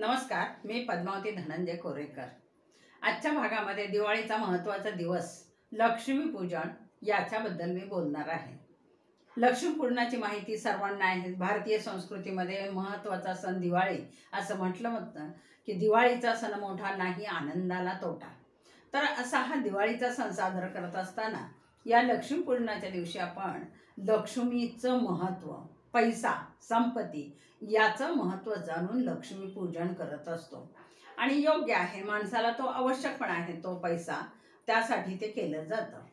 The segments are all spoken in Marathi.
नमस्कार, मी पद्मावती धनंजय कोरेकर। आजच्या भागामध्ये दिवाळीचा महत्त्वाचा दिवस लक्ष्मीपूजन याच्याबद्दल मी बोलणार आहे। लक्ष्मीपूजनाची माहिती सर्वांना आहे। भारतीय संस्कृतीमध्ये महत्त्वाचा सण दिवाळी असं म्हटलं होतं की दिवाळीचा सण मोठा नाही, आनंदाला तोटा। तर असा हा दिवाळीचा सण साजरा करत असताना या लक्ष्मीपूजनाच्या दिवशी आपण लक्ष्मीचं महत्त्व, पैसा, संपत्ती याचं महत्त्व जाणून लक्ष्मीपूजन करत असतो। आणि योग्य आहे, माणसाला तो आवश्यक पण आहे तो पैसा, त्यासाठी ते केलं जातं।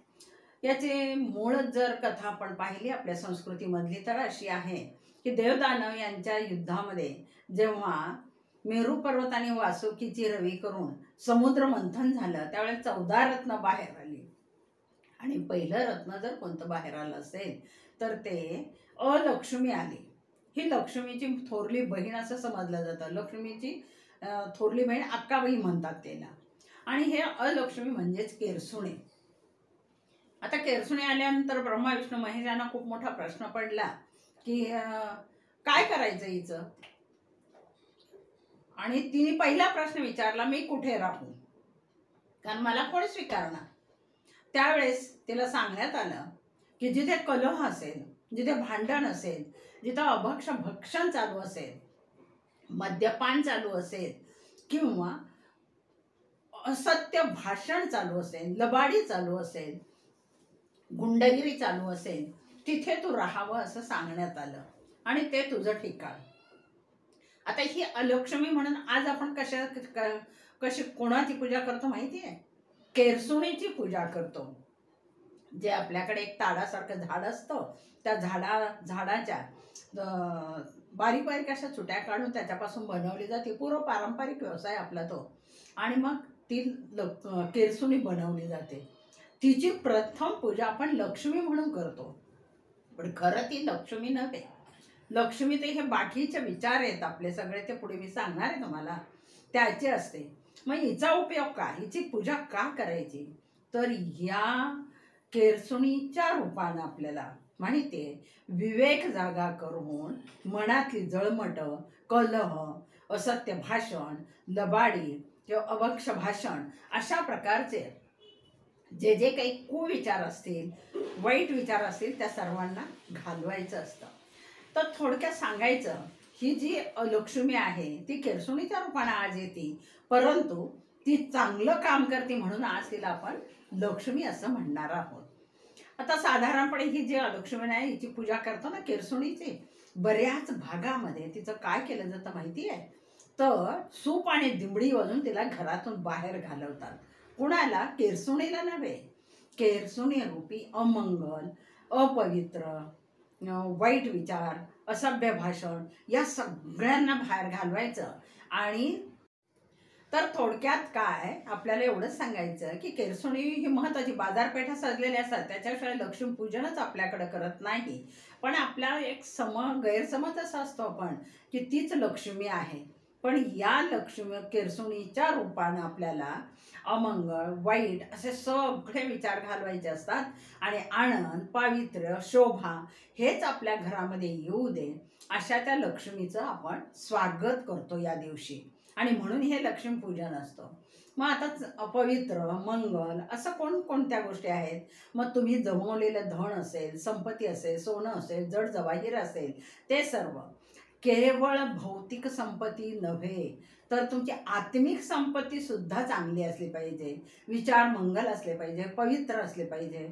याचे मूळ जर कथा आपण पाहिली आपल्या संस्कृतीमधली तर अशी आहे की देवदानव यांच्या युद्धामध्ये जेव्हा मेरू पर्वताने वासुकीची रवी करून समुद्र मंथन झालं त्यावेळेस 14 रत्न बाहेर आली। आणि पहिलं रत्न जर कोणतं बाहेर आलं असेल तर ते अलक्ष्मी आली। ही लक्ष्मीची थोरली बहीण असं समजलं जातं। लक्ष्मीची थोरली बहीण अक्काबाई म्हणतात त्याला। आणि हे अलक्ष्मी म्हणजेच केरसुणे। आता केरसुणे आल्यानंतर ब्रह्मा विष्णू महेश यांना खूप मोठा प्रश्न पडला की काय करायचं हिचं। आणि तिने पहिला प्रश्न विचारला, मी कुठे राहू, कारण मला कोण स्वीकारणार। त्यावेळेस तिला सांगण्यात आलं की जिथे कलह असेल, जिथे भांडण असेल, जिथे भक्षण चालू असेल, मद्यपान चालू असेल किंवा असत्य भाषण चालू असेल, लबाडी चालू असेल, गुंडगिरी चालू असेल, तिथे तू राहावं असं सांगण्यात आलं आणि ते तुझं ठिकाण। आता ही अलक्ष्मी म्हणून आज आपण कशी कोणाची पूजा करतो माहिती आहे? केरसुणीची पूजा करतो। जे आपल्याकडे एक ताडासारखं झाड असतं, त्या झाडाच्या बारीक बारीक अशा चुट्या काढून त्याच्यापासून बनवली जाते। पूर्ण पारंपरिक व्यवसाय आपला तो। आणि मग ती केरसुणी बनवली जाते। तिची प्रथम पूजा आपण लक्ष्मी म्हणून करतो, पण खरं ती लक्ष्मी नव्हे। लक्ष्मी ते हे बाकीचे विचार आहेत आपले सगळे, ते पुढे मी सांगणार आहे तुम्हाला, त्याचे असते। मग हिचा उपयोग काय, हिची पूजा का करायची, तर या केरसुणीच्या रूपानं आपल्याला माहिती आहे विवेक जागा करून मनातली जळमट, कलह, असत्य भाषण, लबाडी किंवा अभक्ष भाषण अशा प्रकारचे जे काही कुविचार असतील, वाईट विचार असतील, त्या सर्वांना घालवायचं असतं। तर थोडक्यात सांगायचं, ही जी लक्ष्मी आहे ती केरसुणीच्या रूपाने आज येते, परंतु ती चांगलं काम करते म्हणून आज तिला आपण लक्ष्मी असं म्हणणार आहोत। आता साधारणपणे ही जी लक्ष्मी आहे हिची पूजा करतो ना केरसुणीची, बऱ्याच भागामध्ये तिचं काय केलं जातं माहिती आहे? तर सूप आणि दिमडी वाजून तिला घरातून बाहेर घालवतात। कुणाला? केरसुणीला नव्हे। केरसुणी रूपी अमंगल, अपवित्र, वाईट विचार, असभ्य भाषण या सगळ्यांना बाहेर घालवायचं। आणि तर थोडक्यात काय आपल्याला एवढंच सांगायचं की केरसुणी ही महत्त्वाची बाजारपेठा सजलेल्या असतात, त्याच्याशिवाय लक्ष्मीपूजनच आपल्याकडे करत नाही। पण आपला एक गैरसमज असा असतो आपण की तीच लक्ष्मी आहे, पण या लक्ष्मी केरसुणीच्या रूपानं आपल्याला अमंगळ, वाईट असे सगळे विचार घालवायचे असतात। आणि आनंद, पावित्र्य, शोभा हेच आपल्या घरामध्ये येऊ दे अशा त्या लक्ष्मीचं आपण स्वागत करतो या दिवशी, आणि म्हणून हे लक्ष्मीपूजन असतं। मग आता अपवित्र, मंगल असं कोणत्या गोष्टी आहेत? मग तुम्ही जमवलेलं धन असेल, संपत्ती असेल, सोनं असेल, जड जवाहीर असेल, ते सर्व केवळ भौतिक संपत्ती नव्हे तर तुमची आत्मिक संपत्ती सुद्धा चांगली असली पाहिजे। विचार मंगल असले पाहिजे, पवित्र असले पाहिजे।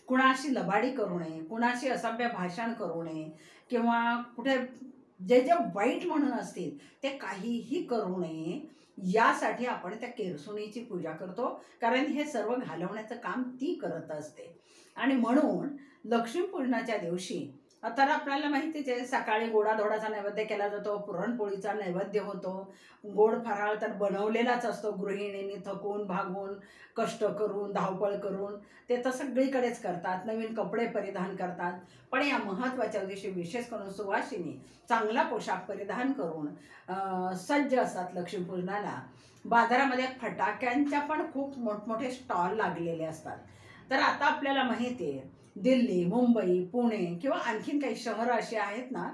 कुणाशी लबाडी करू नये, कुणाशी असभ्य भाषण करू नये, किंवा कुठे जे वाईट म्हणून असतील ते काहीही करू नये, यासाठी आपण त्या केरसुणीची पूजा करतो, कारण हे सर्व घालवण्याचं काम ती करत असते। आणि म्हणून लक्ष्मीपूजनाच्या दिवशी तर आपल्याला माहितीच आहे, सकाळी गोडाधोडाचा नैवेद्य केला जातो, पुरणपोळीचा नैवेद्य होतो। गोड फराळ तर बनवलेलाच असतो गृहिणींनी, थकून भागून कष्ट करून धावपळ करून ते तर सगळीकडेच करतात, नवीन कपडे परिधान करतात। पण या महत्त्वाच्या दिवशी विशेष करून सुवासिनी चांगला पोशाख परिधान करून सज्ज असतात लक्ष्मीपूजनाला। बाजारामध्ये फटाक्यांच्या पण खूप मोठमोठे स्टॉल लागलेले असतात। तर आता आपल्याला माहिती आहे दिल्ली, मुंबई, पुणे किंवा आणखीन काही शहरं अशी आहेत ना,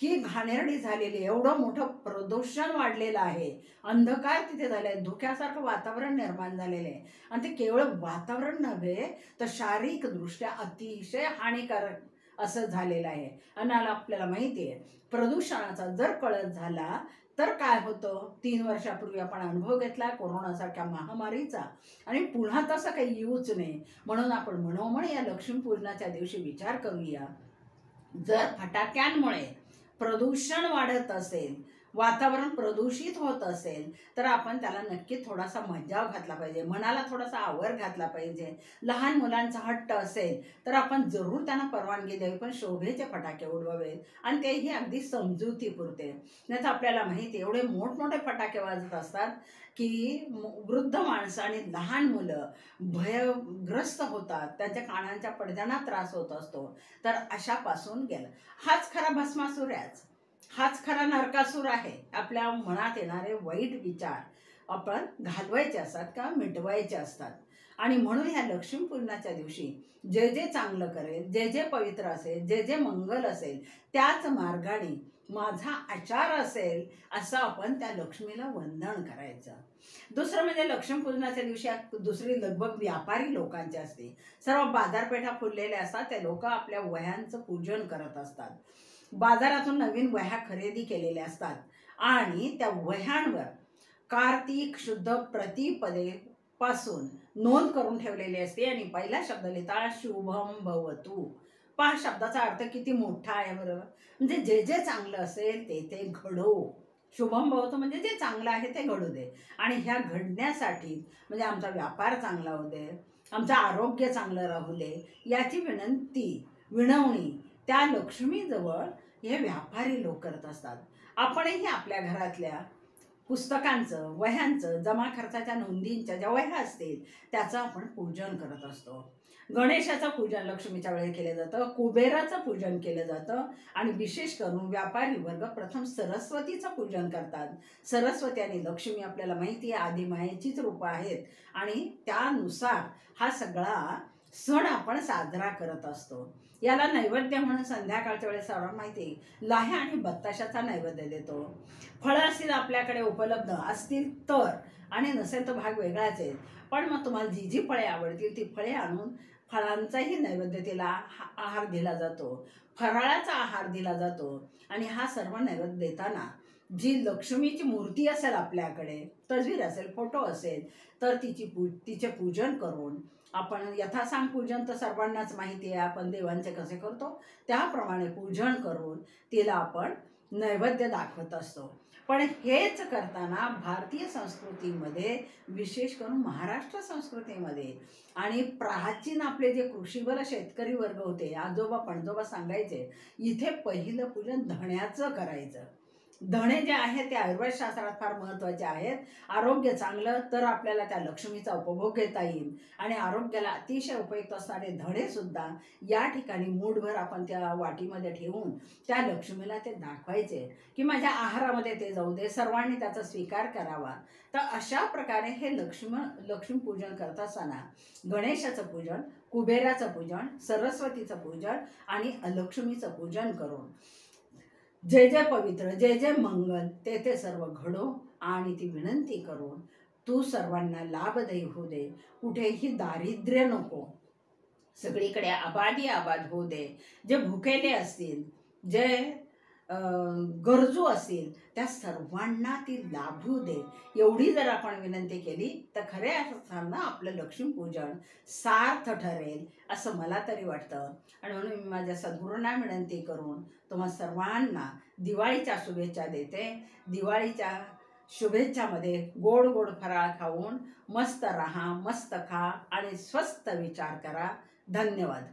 की घाणेरडी झालेली, एवढं मोठं प्रदूषण वाढलेलं आहे, अंधकार तिथे झालाय, धुक्यासारखं वातावरण निर्माण झालेलं आहे. आणि ते केवळ वातावरण नव्हे तर शारीरिकदृष्ट्या अतिशय हानिकारक असं झालेलं आहे. आणि आपल्याला माहिती आहे, प्रदूषणाचा जर कळत झाला तर काय होतं. 3 वर्षापूर्वी आपण अनुभव घेतला कोरोनासारख्या महामारीचा, आणि पुन्हा तसं काही येऊच नये म्हणून आपण मनोमन या लक्ष्मीपूजनाच्या दिवशी विचार करूया. जर फटाक्यांमुळे प्रदूषण वाढत असेल, वातावरण प्रदूषित होत असेल, तर आपण त्याला नक्की थोडासा मज्जाव घातला पाहिजे, मनाला थोडासा आवर घातला पाहिजे. लहान मुलांचा हट्ट असेल तर आपण जरूर त्यांना परवानगी द्यावी, पण शोभेचे फटाके उडवावे, आणि तेही अगदी समजुतीपुरते. नाही तर आपल्याला माहिती एवढे मोठमोठे फटाके वाजत असतात की वृद्ध माणसं आणि लहान मुलं भयग्रस्त होतात, त्यांच्या कानांच्या पडद्यांना त्रास होत असतो. तर अशापासून गेलं. हाच खरा भस्मासूर आहे, हाच खरा नरकासूर आहे. आपल्या मनात येणारे वाईट विचार आपण घालवायचे असतात का मिटवायचे असतात. आणि म्हणून ह्या लक्ष्मीपूजनाच्या दिवशी जे जे चांगलं करेल, जे जे पवित्र असेल, जे जे मंगल असेल, त्याच मार्गाने माझा आचार असेल असं आपण त्या लक्ष्मीला वंदन करायचं. दुसरं म्हणजे लक्ष्मीपूजनाच्या दिवशी दुसरी लगबग व्यापारी लोकांची असते. सर्व बाजारपेठा फुललेल्या असतात, ते लोक आपल्या वह्यांचं पूजन करत असतात. बाजारातून नवीन वह्या खरेदी केलेल्या असतात आणि त्या वह्यांवर कार्तिक शुद्ध प्रतिपदे पासून नोंद करून ठेवलेली असते. आणि पहिला शब्द लिहिता शुभम भवतु. पहा शब्दाचा अर्थ किती मोठा आहे बरोबर. म्हणजे जे जे चांगलं असेल ते ते घडो. शुभम भवतु म्हणजे जे चांगलं आहे ते घडू दे. आणि ह्या घडण्यासाठी म्हणजे आमचा व्यापार चांगला होऊ दे, आमचं आरोग्य चांगलं राहू दे, याची विनवणी त्या लक्ष्मीजवळ हे व्यापारी लोक करत असतात. आपणही आपल्या घरातल्या पुस्तकांचं, वह्यांचं, जमा खर्चाच्या नोंदींच्या ज्या वह्या असतील त्याचं आपण पूजन करत असतो. गणेशाचं पूजन लक्ष्मीच्या वेळी केलं जातं, कुबेराचं पूजन केलं जातं, आणि विशेष करून व्यापारी वर्ग प्रथम सरस्वतीचं पूजन करतात. सरस्वती आणि लक्ष्मी आपल्याला माहिती आहे आदिमायेचीच रूपं आहेत, आणि त्यानुसार हा सगळा सण आपण साजरा करत असतो. याला नैवेद्य म्हणून संध्याकाळच्या वेळेस सर्वांना माहिती लाह्या आणि बत्ताशाचा नैवेद्य देतो. फळं असतील आपल्याकडे उपलब्ध असतील तर, आणि नसेल तर भाग वेगळाच आहे. पण मग तुम्हाला जी जी फळे आवडतील ती फळे आणून फळांचाही नैवेद्य दिला, आहार दिला जातो, फराळाचा आहार दिला जातो. आणि हा सर्व नैवेद्य देताना जी लक्ष्मीची मूर्ती असेल आपल्याकडे, तस्वीर असेल, फोटो असेल, तर तिचे पूजन करून आपण यथासांग पूजन तर सर्वांनाच माहिती आहे, आपण देवांचे कसे करतो त्याप्रमाणे पूजन करून तिला आपण नैवेद्य दाखवत असतो. पण हेच करताना भारतीय संस्कृतीमध्ये, विशेष करून महाराष्ट्र संस्कृतीमध्ये, आणि प्राचीन आपले जे कृषीबल शेतकरी वर्ग होते, आजोबा पणजोबा सांगायचे, इथे पहिलं पूजन धण्याचं करायचं. धणे जे आहेत ते आयुर्वेदशास्त्रात फार महत्त्वाचे आहेत. आरोग्य चांगलं तर आपल्याला त्या लक्ष्मीचा उपभोग घेता येईल. आणि आरोग्याला अतिशय उपयुक्त असणारे धणे सुद्धा या ठिकाणी मूठभर आपण त्या वाटीमध्ये ठेवून त्या लक्ष्मीला ते दाखवायचे की माझ्या आहारामध्ये ते जाऊ दे, सर्वांनी त्याचा स्वीकार करावा. तर अशा प्रकारे हे लक्ष्मी पूजन करत असताना गणेशाचं पूजन, कुबेराचं पूजन, सरस्वतीचं पूजन आणि लक्ष्मीचं पूजन करून जे जे पवित्र, जे जे मंगल ते ते सर्व घडो, आणि ती विनंती करून तू सर्वांना लाभदायी होऊ दे, कुठेही दारिद्र्य नको, सगळीकडे आबादी आबाद होऊ दे. जे भुकेले असतील, जे गरजू असतील त्या सर्वांना ती लाभू दे, एवढी जर आपण विनंती केली तर खऱ्या अर्थानं आपलं लक्ष्मीपूजन सार्थ ठरेल असं मला तरी वाटतं. आणि म्हणून मी माझ्या सद्गुरूंना विनंती करून तुम्हा सर्वांना दिवाळीच्या शुभेच्छा देते. दिवाळीच्या शुभेच्छामध्ये गोड गोड फराळ खाऊन मस्त राहा, मस्त खा आणि स्वस्त विचार करा. धन्यवाद.